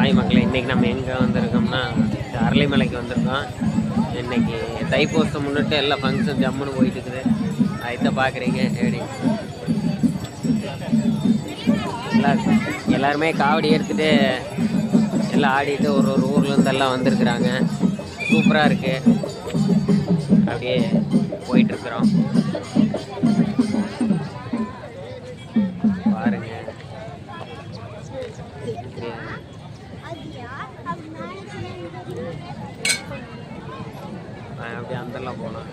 Hi மக்களே, இன்றைக்கி நம்ம எங்கே வந்திருக்கோம்னா அரளிமலைக்கு வந்திருக்கோம். இன்றைக்கி தைப்பூசத்தை முன்னிட்டு எல்லா ஃபங்க்ஷன் ஜம்முன்னு போயிட்டு இருக்குது. அதைத்தான் பார்க்குறீங்க. எப்படி எல்லாருமே காவடி எடுத்துகிட்டு எல்லாம் ஆடிட்டு ஒரு ஒரு ஊர்லேருந்து எல்லாம் வந்திருக்குறாங்க. சூப்பராக இருக்குது. அப்படியே போயிட்டுருக்குறோம். பாருங்க, அப்படியே அந்தெல்லாம் போனோம்.